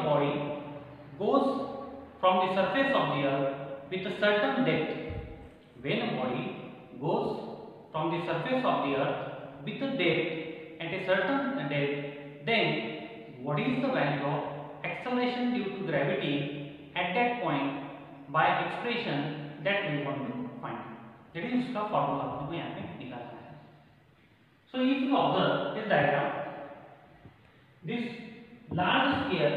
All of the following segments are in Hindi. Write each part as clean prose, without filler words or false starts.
body goes from the surface of the earth with a certain depth, when a body goes from the surface of the earth with a depth at a certain depth, then what is the value of acceleration due to gravity at that point by expression that we want to find. That is उसका फॉर्मूला हमको यहाँ पे निकालना है. So if you observe this diagram, this large sphere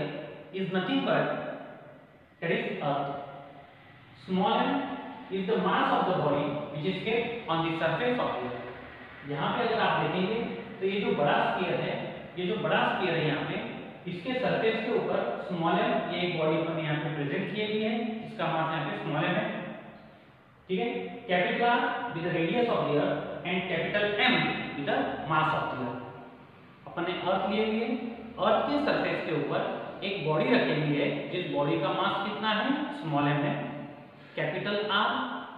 is nothing but, that is earth. Small m is the mass of the body which is kept on the surface of the earth. यहाँ पे अगर आप देखेंगे तो ये जो बड़ा स्फीयर है, ये जो बड़ा स्फीयर है यहाँ पे, इसके सरफेस के ऊपर स्मॉल m, ये एक बॉडी अपन यहाँ पे प्रेजेंट किए हुए है, इसका मास यहाँ पे स्मॉल m है, ठीक है. Capital R with the radius of the earth and capital M with the mass of the earth. अपन ने अर्थ लिए हुए, अर्थ के सरफेस के ऊपर एक बॉडी रखी हुई है जिस बॉडी का मास कितना है, स्मॉल m है. Capital R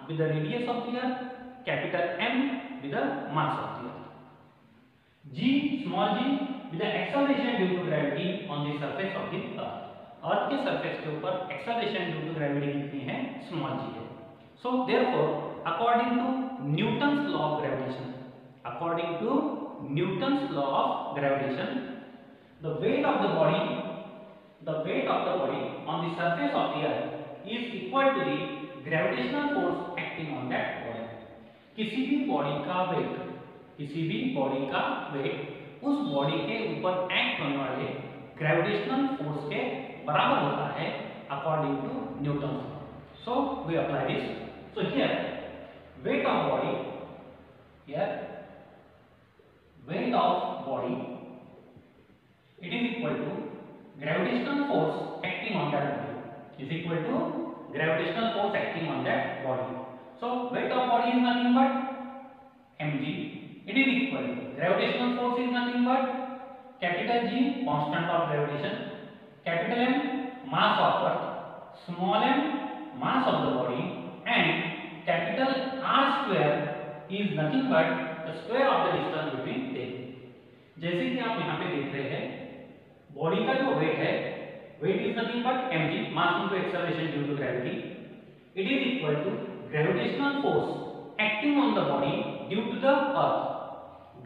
with the radius of the earth, capital M with the mass of the earth. G, small g with the acceleration due to gravity on the surface of the earth. अर्थ के सरफेस के ऊपर acceleration due to gravity कितनी है, small g है. So therefore, according to Newton's law of gravitation, according to Newton's law of gravitation, the weight of the body on the surface of the earth is equal to the gravitational force acting on that body. किसी भी बॉडी का वेट उस बॉडी के ऊपर एक्ट होने वाले ग्रेविटेशनल फोर्स के बराबर होता है according to Newton. So we apply this. So here weight of body, it is equal to gravitational force acting on that body, is equal to gravitational force acting on that body. So weight of body is nothing but mg. It is equal to gravitational force is nothing but capital G, constant of gravitation, capital M, mass of earth, small m, mass of the body, and capital R square is nothing but the square of the distance between them. जैसे कि आप यहाँ पे देख रहे हैं, बॉडी का जो वेट है, weight is nothing but mg, mass into acceleration due to gravity. It is equal to gravitational force acting on the body due to the earth.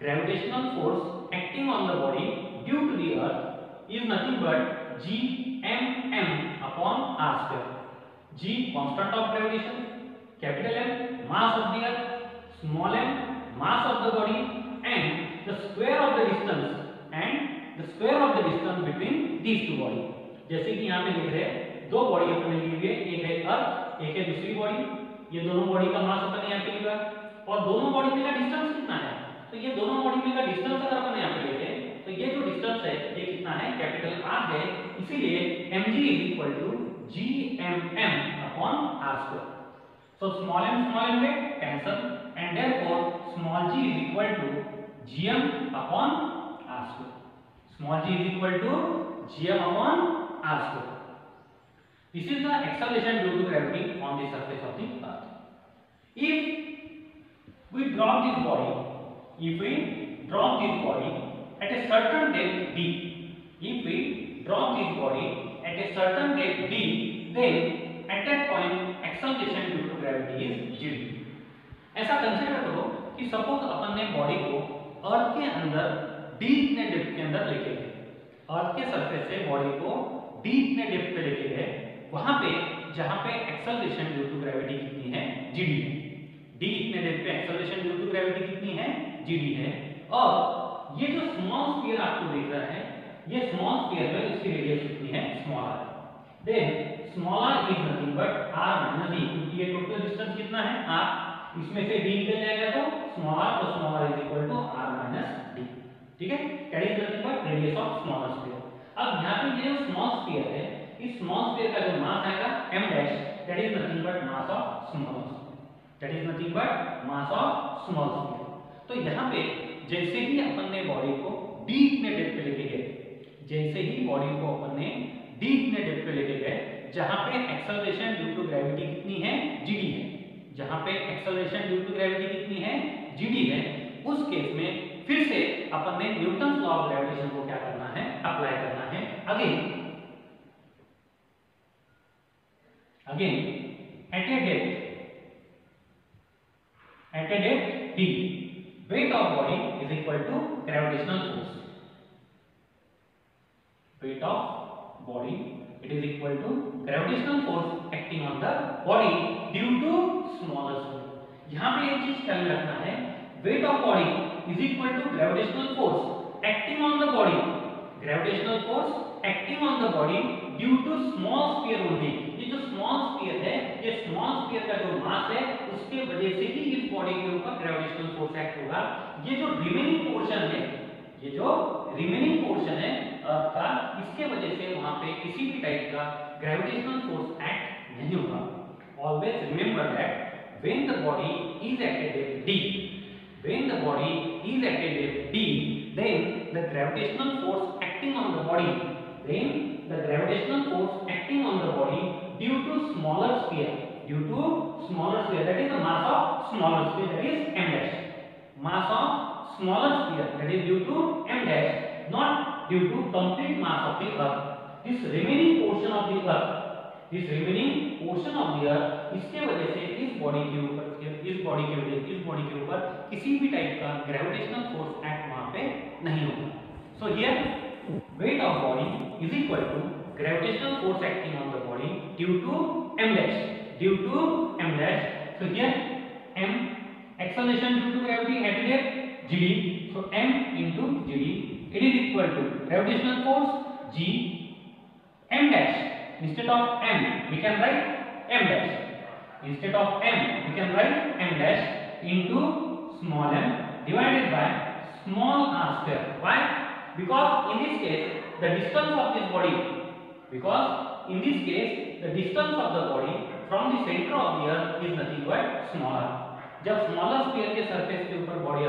Gravitational force acting on the body due to the earth is nothing but Gmm upon R square. G, constant of gravitation, capital M, mass of the earth, small m, mass of the body, and the square of the distance between these two body. जैसे कि यहाँ पे लिख रहे हैं, दो बॉडी अपने लिए हुए, एक है अर्थ, एक है दूसरी बॉडी. ये दोनों बॉडी का मास अपन यहाँ पे लिखा, और दोनों बॉडी में का डिस्टेंस कितना है. तो ये दोनों बॉडी में का डिस्टेंस अगर अपन यहाँ पे लेते हैं तो ये जो डिस्टेंस है ये कितना है, कैपिटल R है. इसीलिए mg is equal to gmm upon R square. So small m में cancel, and therefore small g is equal to gm upon R square. Small g is equal to gm upon R square. This is the acceleration due to gravity on the surface of the earth. If we drop this body at a certain depth d, then at that point acceleration due to gravity is 0. ऐसा कंसीडर करो कि सपोज अपन ने बॉडी को अर्थ के अंदर d इतने डेप्थ के अंदर लेके गए, अर्थ के सरफेस से बॉडी को d इतने डेप्थ पे लेके गए, वहां पे जहां पे एक्सेलरेशन ड्यू टू ग्रेविटी कितनी है, gd है. d इतने डेप्थ पे एक्सेलरेशन ड्यू टू ग्रेविटी कितनी है, gd है. और ये जो स्मॉल स्फीयर आपको दिख रहा है, ये स्मॉल स्फीयर में इसकी रेडियस कितनी है, small r. Then small r is nothing but r minus d, क्योंकि ये टोटल डिस्टेंस कितना है, r. इसमें से d निकल जाएगा तो small r plus small r is equal to r minus d. ठीक है, that is nothing but radius of smaller sphere. अब यहाँ पे ये जो स्मॉल स्फीयर है, इस स्मॉल स्फीयर का जो मास आएगा m dash, that is nothing but mass of smaller sphere. That is nothing but mass of small sphere. तो यहाँ पे जैसे ही अपन ने बॉडी को d इतने डेप्थ पे लेके गए, जहां पे एक्सेलरेशन ड्यू टू ग्रेविटी कितनी है, gd है, जहां पे एक्सेलरेशन ड्यू टू ग्रेविटी कितनी है, gd है, उस केस में फिर से अपन ने न्यूटन लॉ ऑफ ग्रेविटेशन को क्या करना है, अप्लाई करना है. Again Again, at a depth d, weight of body is equal to gravitational force. Weight of body, it is equal to gravitational force acting on the body due to smaller sphere. यहाँ पे एक चीज ख्याल रखना है, weight of body is equal to gravitational force acting on the body. Gravitational force acting on the body due to small sphere only. ये जो small sphere है, ये small sphere का जो mass है, उसके वजह से ही इस body के ऊपर gravitational force act होगा. ये जो remaining portion है, ये जो remaining portion है अर्थ का, इसके वजह से वहां पे किसी भी टाइप का gravitational force act नहीं होगा. Always remember that when the body is at a depth d, then the gravitational force acting on the body, due to smaller sphere, that is the mass of smaller sphere, that is m dash. Mass of smaller sphere, that is due to m dash, not due to complete mass of the earth. This remaining portion of the earth, इसके वजह से इस बॉडी के ऊपर किसी भी टाइप का ग्रेविटेशनल फोर्स एक्ट वहां पे नहीं होगा. सो here weight of body is equal to gravitational force acting on the body due to m dash. So here m, acceleration due to gravity at depth gd, so m into gd, it is equal to gravitational force g m dash. Instead of m we can write m dash into small m divided by small r square. Why? Because in this case the distance of the body from the center of the earth is nothing but smaller. जब स्मॉलर स्फीयर के सरफेस के ऊपर बॉडी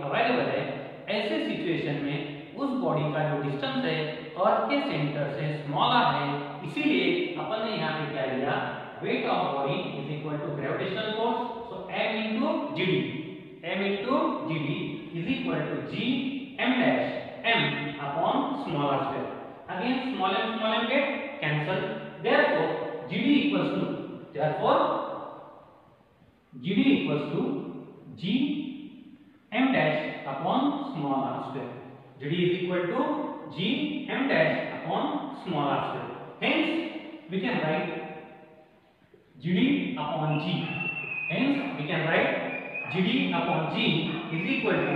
अवेलेबल है, ऐसे सिचुएशन में उस बॉडी का जो डिस्टेंस है अर्थ के सेंटर से स्मॉलर है, इसीलिए अपन ने यहाँ पे क्या लिया, weight of body is equal to gravitational force, so m into gd is equal to g m dash m upon smaller sphere. Again small m get cancel, therefore gd equals to g m dash upon small r square. GD is equal to g m dash upon small r square. Hence we can write GD upon g. GD upon g is equal to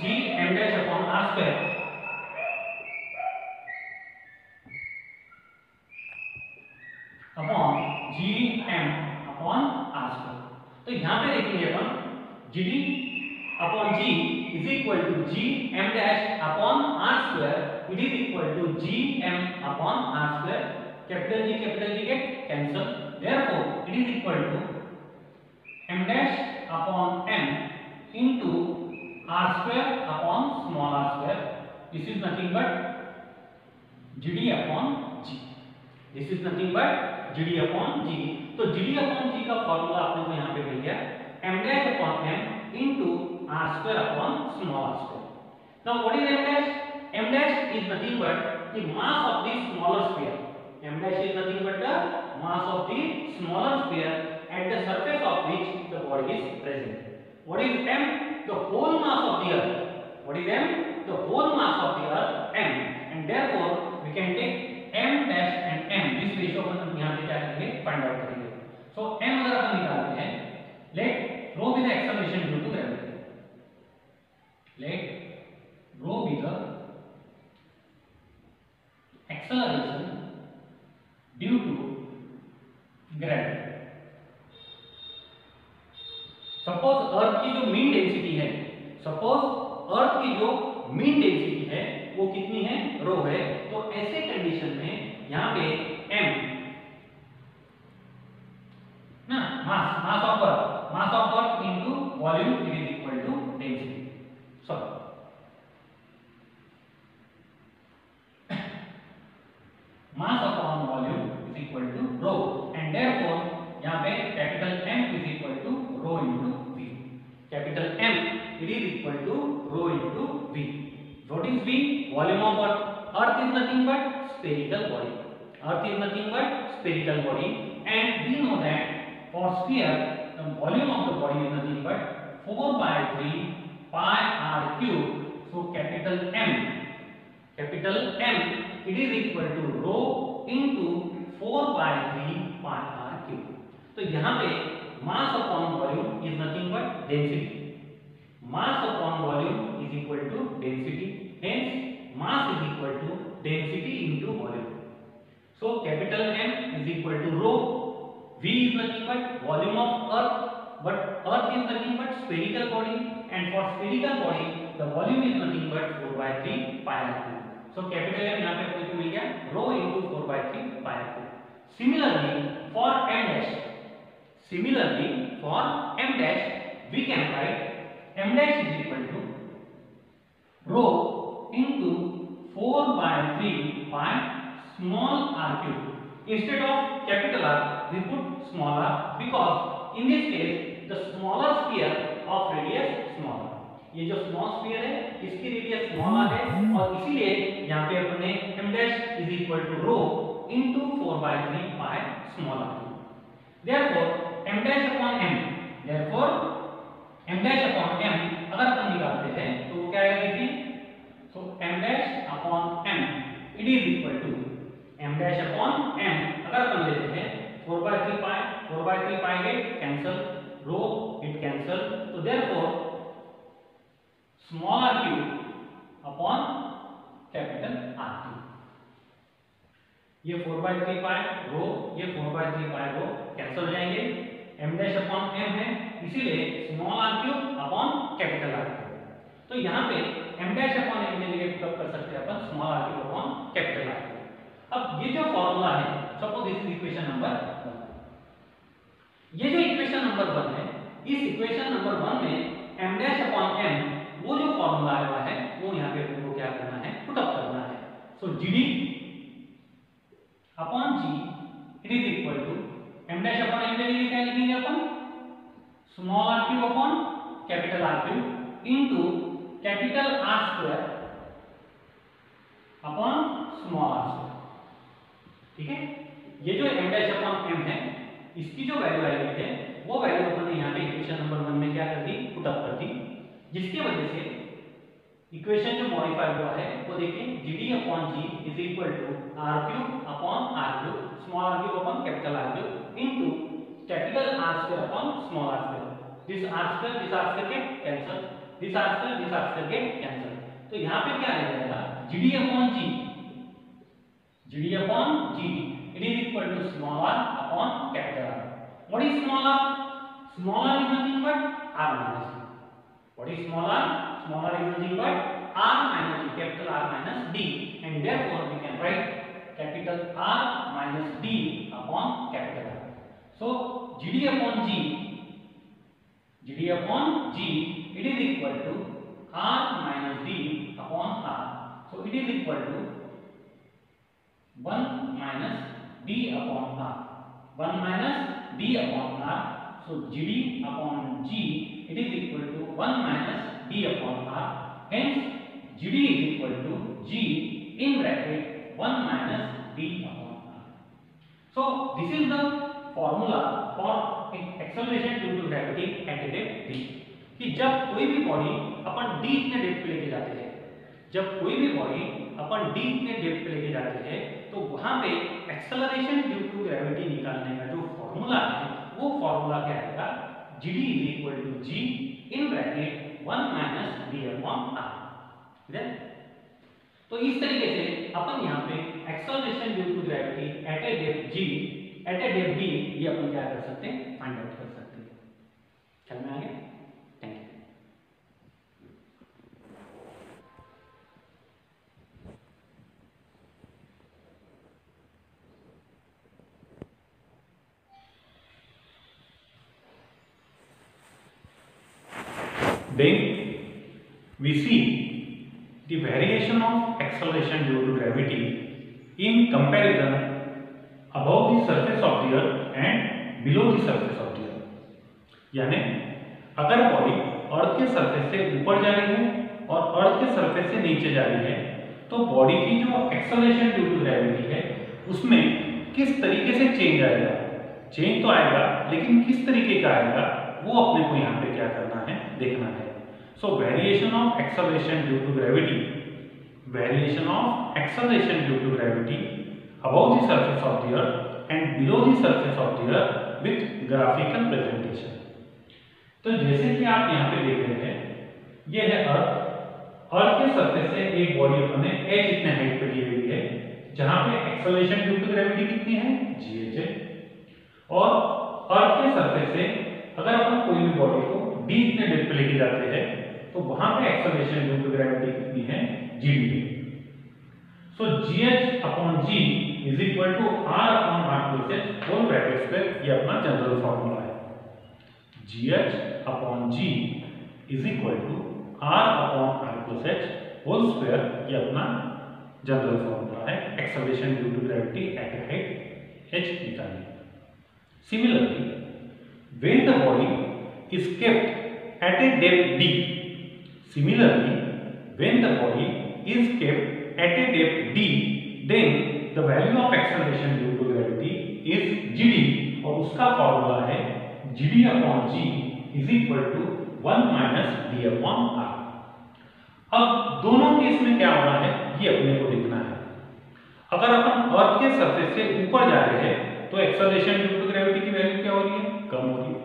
g m dash upon r square. Upon g m upon r square. तो यहाँ पे देखेंगे अपन GD upon g is equal to g m dash upon r square. It is equal to g m upon r square. Capital G get cancel. Therefore, it is equal to m dash upon m into r square upon small r square. This is nothing but GD upon g. तो GD upon g का फॉर्मूला आपने को यहाँ पे मिल गया, m dash upon m into r square upon small r square. Now what is m dash? M dash is nothing but the mass of the smaller sphere. M dash is nothing but the mass of the smaller sphere at the surface of which the body is present. What is m? The whole mass of the earth. What is m? The whole mass of the earth, m, and therefore we can take m dash and m. This ratio अपन यहाँ पे क्या करेंगे, find out करेंगे. So m अगर अपन निकालते हैं, let rho be the acceleration due to gravity. Let rho be the acceleration due to gravity. Suppose earth की जो मीन डेंसिटी है, वो कितनी है, रो है. तो ऐसे कंडीशन में यहाँ पे m ना mass of earth into volume is equal to density. Sorry, mass upon volume is equal to rho, and therefore यहाँ पे capital M is equal to rho into V. Capital M, it is equal to rho into V. What is V? Volume of Earth. Earth is nothing but spherical body. Earth is nothing but spherical body, and we know that for sphere the volume of the body is nothing but 4/3 pi r cube. So capital M, it is equal to rho into 4/3 pi r cube. तो यहाँ पे mass upon volume is nothing but density. Mass upon volume is equal to density. Hence mass is equal to density into volume. So capital M is equal to rho. V is nothing but volume of Earth, but Earth is nothing but spherical body, and for spherical body the volume is nothing but 4/3 pi r cube. So capital M यहाँ पे अपने को मिल गया rho into 4/3 pi r cube. Similarly for M dash we can write M dash is equal to rho into 4/3 pi small r cube. Instead of capital R we put small r, because in this case the smaller sphere of radius smaller. ये जो स्मॉल स्फीयर है इसकी रेडियस स्मॉल r है, और इसीलिए यहाँ पे अपने m dash is equal to rho into 4/3 pi small r cube. Therefore m dash upon m अगर अपन निकालते हैं तो वो क्या आएगा देखिए. So m dash upon m it is equal to m dash upon m अगर अपन लेते हैं 4/3 pi get cancel, rho it cancel, so therefore small r cube upon capital R cube. ये 4/3 pi rho, ये 4/3 pi rho कैंसिल हो जाएंगे. m dash upon m है, इसीलिए small r cube upon capital R cube. तो यहाँ पे m dash upon m में पुट कर सकते हैं अपन small r cube upon capital R cube. अब ये जो फॉर्मूला है, suppose this is equation number 1. ये जो इक्वेशन नंबर 1 है, इस इक्वेशन नंबर 1 में m dash upon m वो जो फॉर्मूला आया हुआ है वो यहाँ पे आपको क्या करना है, पुट अप करना है. So GD upon G it is equal to m dash upon m के लिए क्या लिखेंगे अपन, small r cube upon capital R cube into capital R square upon small r square. ठीक है. ये जो m dash upon m है इसकी जो वैल्यू आई हुई है वो वैल्यू अपन ने यहाँ पे इक्वेशन नंबर 1 में क्या कर दी, पुट अप कर दी, जिसकी वजह से इक्वेशन जो मॉडिफाई हुआ है वो देखिए GD upon G is equal to R cube upon R cube, small r cube upon capital R cube into capital R square upon small r square. This R square के कैंसिल, दिस R स्क्वायर के कैंसिल. तो यहाँ पे क्या आ जाएगा, GD upon G it is equal to small r upon capital R. What is small r? Small r is nothing but r minus d. What is small r? Small r is nothing but r minus d, capital R minus d, and therefore we can write capital R minus d upon capital R. So GD upon G it is equal to r minus d upon r. So it is equal to 1 minus d upon r. 1 minus d upon r. So GD upon G it is equal to 1 minus d upon r. Hence GD is equal to G in bracket 1 minus d upon r. So this is the formula for acceleration due to gravity at a depth d. कि जब कोई भी बॉडी अपन d इतने डेप्थ पे लेके जाते हैं, तो वहां पे एक्सेलरेशन ड्यू टू ग्रेविटी निकालने का जो फॉर्मूला है वो फॉर्मूला क्या आएगा, GD is equal to G in bracket 1 minus d upon r. तो इस तरीके से अपन यहाँ पे acceleration due to gravity at a depth d ये अपन क्या कर सकते हैं, फाइंड आउट कर सकते हैं. चल में आगे. Thank you. Then we see the variation of acceleration due to gravity in comparison above the surface of the earth and below the surface of the earth. यानी अगर बॉडी अर्थ के सरफेस से ऊपर जा रही है और अर्थ के सरफेस से नीचे जा रही है तो बॉडी की जो एक्सेलरेशन ड्यू टू ग्रेविटी है उसमें किस तरीके से चेंज आएगा, चेंज तो आएगा लेकिन किस तरीके का आएगा वो अपने को यहाँ पे क्या करना है, देखना है। So variation of acceleration due to gravity, variation of acceleration due to gravity above the surface of the earth and below the surface of the earth with graphical presentation। तो जैसे कि आप यहाँ पे देख रहे हैं, ये है अर्थ, अर्थ के सरफेस से एक बॉडी अपने h इतने हाइट पे ली हुई है, जहां पे एक्सेलरेशन ड्यू टू ग्रेविटी कितनी है, gh है। और अर्थ के सरफेस से अगर अपन कोई भी बॉडी को d इतने डेप्थ पे लेके जाते हैं तो वहां पे एक्सेलरेशन ड्यू टू ग्रेविटी कितनी है, gd। So gh upon g is equal to r upon r plus h whole bracket square, ये अपना जनरल फॉर्मूला है। gh upon g is equal to r upon r plus h whole square, ये अपना जनरल फॉर्मूला है acceleration due to gravity at a height h निकालने। Similarly when the body is kept at a depth d, similarly when the body is kept at a depth d, then the value of acceleration due to gravity is gd, और उसका फॉर्मूला है gd upon g is equal to 1 minus d upon r। अब दोनों केस में क्या हो रहा है ये अपने को देखना है। अगर अपन अर्थ के सरफेस से ऊपर जा रहे हैं तो एक्सेलरेशन ड्यू टू ग्रेविटी की वैल्यू क्या हो रही है, कम हो रही है।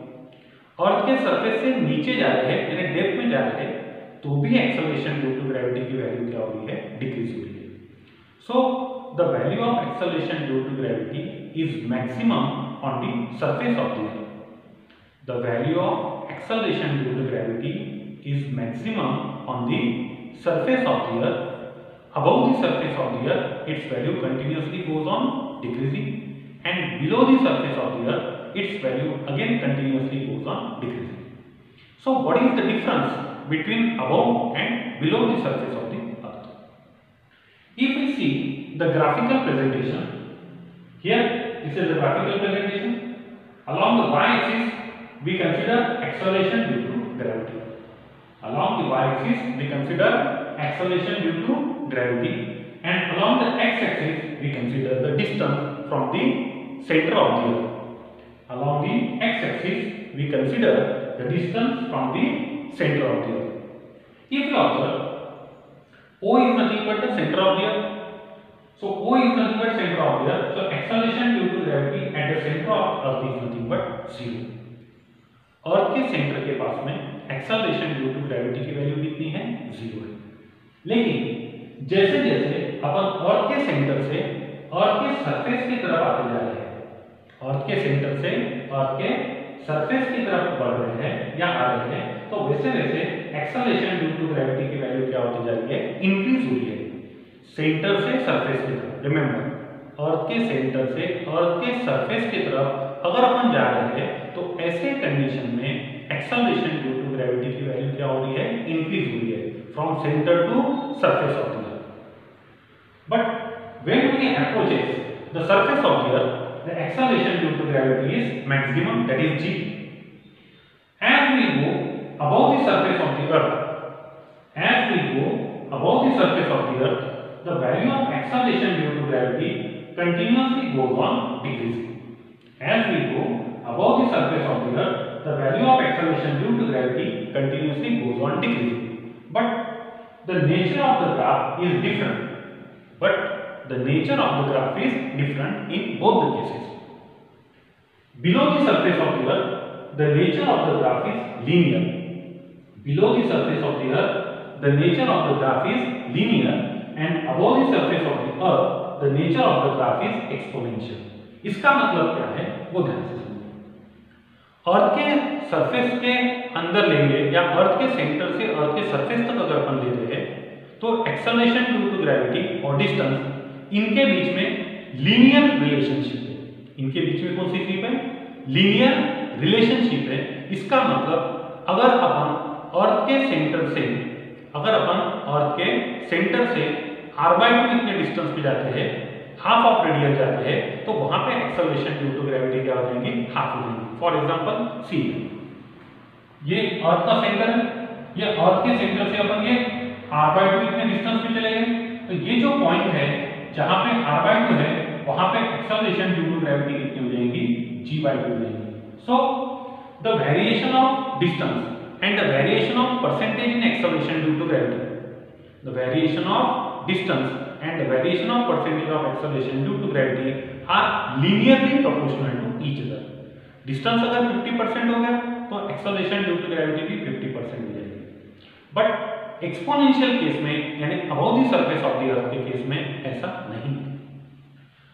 अर्थ के सरफेस से नीचे जा रहे हैं यानी डेप्थ में जा रहे हैं तो भी एक्सेलरेशन ड्यू टू ग्रेविटी की वैल्यू क्या हो रही है, डिक्रीज हो रही है। So the value of acceleration due to gravity is maximum on the surface of the earth. The value of acceleration due to gravity is maximum on the surface of the earth, above the surface of the earth its value continuously goes on decreasing, and below the surface of the earth its value again continuously goes on decreasing. So what is the difference between above and below the surface of the earth? If we see the graphical presentation, here this is the graphical presentation. Along the y-axis we consider acceleration due to gravity. Along the y-axis we consider acceleration due to gravity, and along the x-axis we consider the distance from the center of the earth. Along the x-axis we consider the distance from the center of the earth. If you observe, O is nothing but the center of the earth. So O is nothing but center of the earth. So acceleration due to gravity at the center of earth is nothing but 0. अर्थ के सेंटर के पास में एक्सेलरेशन ड्यू टू ग्रेविटी की वैल्यू कितनी है, 0 है। लेकिन जैसे जैसे अपन अर्थ के सेंटर से अर्थ के सरफेस की तरफ आते जा रहे हैं, अर्थ के सेंटर से अर्थ के सरफेस की तरफ बढ़ रहे हैं या आ रहे हैं, तो वैसे वैसे एक्सेलरेशन ड्यू टू ग्रेविटी की वैल्यू क्या होती जा रही है, इंक्रीज हो रही है सेंटर से सरफेस की तरफ। रिमेंबर, अर्थ के सेंटर से अर्थ के सरफेस की तरफ अगर अपन जा रहे हैं तो ऐसे कंडीशन में एक्सेलरेशन ड्यू टू ग्रेविटी की वैल्यू क्या हो रही है, इंक्रीज हो रही है from centre to surface of the earth. But when we approaches the surface of the earth, the acceleration due to gravity is maximum, that is g। As we go above the surface of the earth, as we go above the surface of the earth, the value of acceleration due to gravity continuously goes on decreasing. As we go above the surface of the earth, the value of acceleration due to gravity continuously goes on decreasing. But the nature of the graph is different. But the nature of the graph is different in both the cases. Below the surface of the earth, the nature of the graph is linear. Below the surface of the earth, the nature of the graph is linear, and above the surface of the earth, the nature of the graph is exponential. इसका मतलब क्या है वो ध्यान से समझिए। अर्थ के सरफेस के अंदर लेंगे या अर्थ के सेंटर से अर्थ के सरफेस तक अगर अपन ले रहे हैं तो एक्सेलरेशन ड्यू टू ग्रेविटी और डिस्टेंस, इनके बीच में लीनियर रिलेशनशिप है। इनके बीच में कौन सी शिप है, लीनियर रिलेशनशिप है। इसका मतलब अगर अपन अर्थ के सेंटर से r/2 इतने डिस्टेंस पे जाते हैं, हाफ ऑफ रेडियन जाते हैं, तो वहां पे एक्सेलरेशन ड्यू टू ग्रेविटी क्या हो जाएंगी, हाफ हो जाएंगी। फॉर एग्जांपल सी, ये अर्थ का सेंटर है, ये अर्थ के सेंटर से अपन ये r/2 इतने डिस्टेंस पे चले गए, तो ये जो पॉइंट है जहां पे r/2 है वहां पे एक्सेलरेशन ड्यू टू ग्रेविटी कितनी हो जाएगी, g/2 हो जाएगी। So the variation of distance and the variation of percentage in acceleration due to gravity, the variation of distance and the variation of percentage of acceleration due to gravity are linearly proportional to each other. Distance अगर 50% हो गया तो acceleration due to gravity भी 50% हो जाएगी। बट एक्सपोनेंशियल केस में यानी above the surface of the earth के केस में ऐसा नहीं है।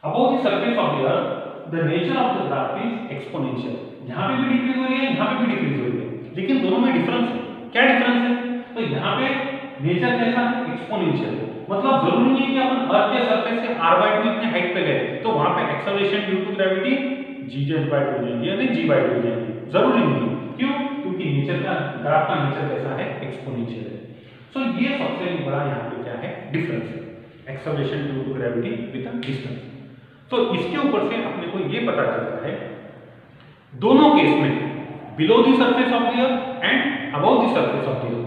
Above the surface of the earth, the nature of the graph is exponential. यहाँ पे भी डिक्रीज हो रही है, यहाँ पे भी डिक्रीज हो रही है, लेकिन दोनों में डिफरेंस है। क्या डिफरेंस है? तो यहाँ पे नेचर कैसा है, एक्सपोनेंशियल। मतलब जरूरी नहीं है कि अपन अर्थ के सरफेस से r/2 इतने हाइट पे गए तो वहां पे acceleration due to gravity gz/2 हो जाएगी यानी g/2 हो जाएगी, जरूरी नहीं है। क्यों? क्योंकि नेचर का ग्राफ का नेचर कैसा है, एक्सपोनेंशियल है। सो ये सबसे बड़ा यहाँ पे क्या है, डिफरेंस है, acceleration due to gravity with distance. तो इसके ऊपर से अपने को ये पता चलता है दोनों केस में below the surface of the earth and above the surface of the earth,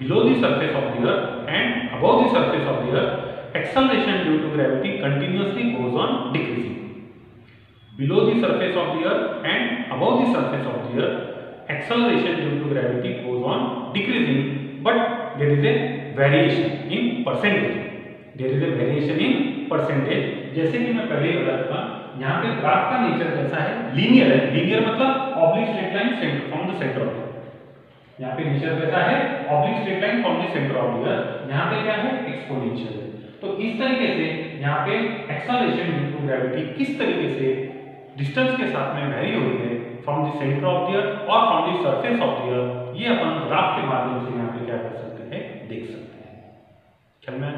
below the surface of the earth and above the surface of the earth, acceleration due to gravity continuously goes on decreasing. Below the surface of the earth and above the surface of the earth, acceleration due to gravity goes on decreasing, but there is a variation in percentage. There is a variation in percentage. जैसे कि मैं पहले ही बता चुका, यहाँ पे ग्राफ का नेचर कैसा है, लीनियर है। लीनियर मतलब oblique straight line centre from the centre of यहाँ पे नेचर कैसा है, oblique straight line from the centre of the अर्थ, यहाँ पे क्या है, एक्सपोनेंशियल है। तो इस तरीके से यहाँ पे एक्सेलरेशन ड्यू टू ग्रेविटी किस तरीके से डिस्टेंस के साथ में वेरी हो रही है from the centre of the earth और from the surface of the earth, ये अपन ग्राफ के माध्यम से यहाँ पे क्या कर सकते हैं, देख सकते हैं। ख्याल में